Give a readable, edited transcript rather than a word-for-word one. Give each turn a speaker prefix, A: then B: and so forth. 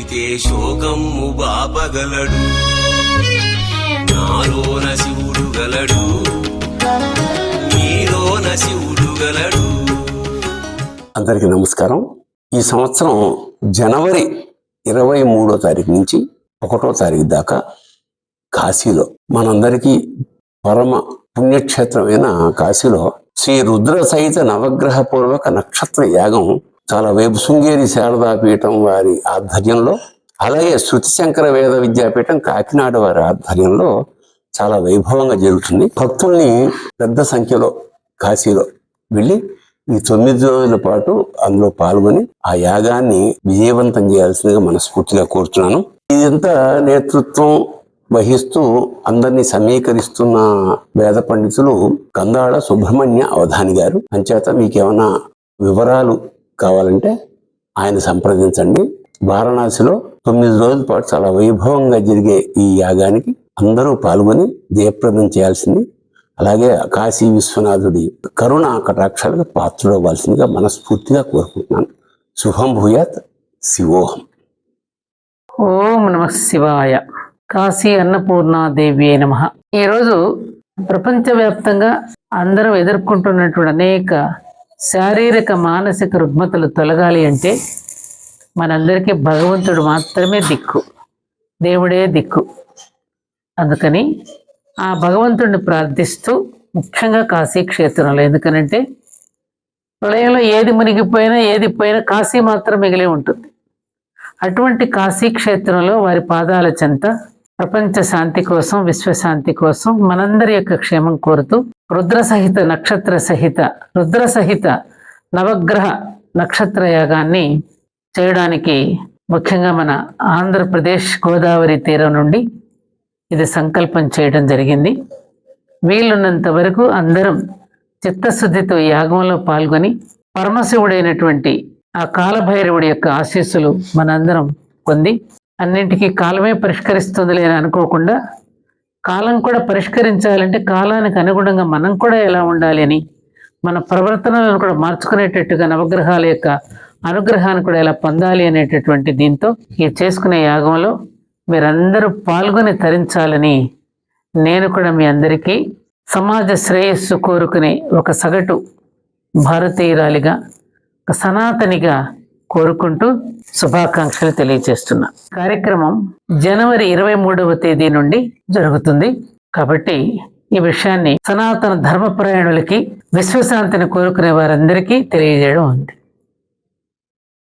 A: కోరితే శోకము బాపగలడు, నాలోన శివుడు గలడు, నీలోన శివుడు గలడు.
B: అందరికీ నమస్కారం. ఈ సంవత్సరం జనవరి 23వ తారీఖు నుంచి 1వ తారీఖు దాకా కాశీలో మనందరికీ పరమ పుణ్యక్షేత్రమైన కాశీలో శ్రీ రుద్ర సహిత నవగ్రహ పూర్వక నక్షత్ర యాగం చాలా శృంగేరి శారదాపీఠం వారి ఆధ్వర్యంలో, అలాగే శృతి శంకర వేద విద్యాపీఠం కాకినాడ వారి ఆధ్వర్యంలో చాలా వైభవంగా జరుగుతుంది. భక్తుల్ని పెద్ద సంఖ్యలో కాశీలో వెళ్ళి ఈ 9 రోజుల పాటు అందులో పాల్గొని ఆ యాగాన్ని విజయవంతం చేయాల్సిందిగా మనస్ఫూర్తిగా కోరుతున్నాను. ఇదంతా నేతృత్వం వహిస్తూ అందరినీ సమీకరిస్తున్న వేద పండితులు కందాళ సుబ్రహ్మణ్య అవధాని గారు. అంచేత మీకేమైనా వివరాలు కావాలంటే ఆయన సంప్రదించండి. వారణాసిలో 9 రోజుల పాటు చాలా వైభవంగా జరిగే ఈ యాగానికి అందరూ పాల్గొని జయప్రదం చేయాల్సింది, అలాగే కాశీ విశ్వనాథుడి కరుణ కటాక్షాలకు పాత్రుడవ్వాల్సిందిగా మనస్ఫూర్తిగా కోరుకుంటున్నాను. శుభం భూయాత్. శివోహం.
C: ఓం నమ శివాయ. కాశీ అన్నపూర్ణాదేవి నమః. ఈరోజు ప్రపంచవ్యాప్తంగా అందరం ఎదుర్కొంటున్నటువంటి అనేక శారీరక మానసిక రుగ్మతలు తొలగాలి అంటే మనందరికీ భగవంతుడు మాత్రమే దిక్కు, దేవుడే దిక్కు. అందుకని ఆ భగవంతుడిని ప్రార్థిస్తూ ముఖ్యంగా కాశీ క్షేత్రంలో, ఎందుకనంటే ప్రళయంలో ఏది మునిగిపోయినా ఏది పోయినా కాశీ మాత్రం మిగిలి ఉంటుంది. అటువంటి కాశీ క్షేత్రంలో వారి పాదాల చెంత ప్రపంచ శాంతి కోసం, విశ్వశాంతి కోసం, మనందరి యొక్క క్షేమం కోరుతూ రుద్ర సహిత నవగ్రహ నక్షత్ర యాగాన్ని చేయడానికి ముఖ్యంగా మన ఆంధ్రప్రదేశ్ గోదావరి తీరం నుండి ఇది సంకల్పం చేయడం జరిగింది. వీలున్నంత వరకు అందరం చిత్తశుద్ధితో యాగంలో పాల్గొని పరమశివుడైనటువంటి ఆ కాలభైరవుడి యొక్క ఆశీస్సులు మనందరం పొంది, అన్నింటికీ కాలమే పరిష్కరిస్తుంది అని అనుకోకుండా కాలం కూడా పరిష్కరించాలంటే కాలానికి అనుగుణంగా మనం కూడా ఎలా ఉండాలి అని, మన ప్రవర్తనలను కూడా మార్చుకునేటట్టుగా నవగ్రహాల యొక్క అనుగ్రహాన్ని కూడా ఎలా పొందాలి అనేటటువంటి దీంతో ఈ చేసుకునే యాగంలో మీరందరూ పాల్గొని తరించాలని నేను కూడా మీ అందరికీ సమాజ శ్రేయస్సు కోరుకునే ఒక సగటు భారతీయురాలిగా, ఒక సనాతనిగా కోరుకుంటూ శుభాకాంక్షలు తెలియజేస్తున్నా. కార్యక్రమం జనవరి 23వ తేదీ నుండి జరుగుతుంది. కాబట్టి ఈ విషయాన్ని సనాతన ధర్మపరాయణులకి, విశ్వశాంతిని కోరుకునే వారందరికీ తెలియజేయడం ఉంది.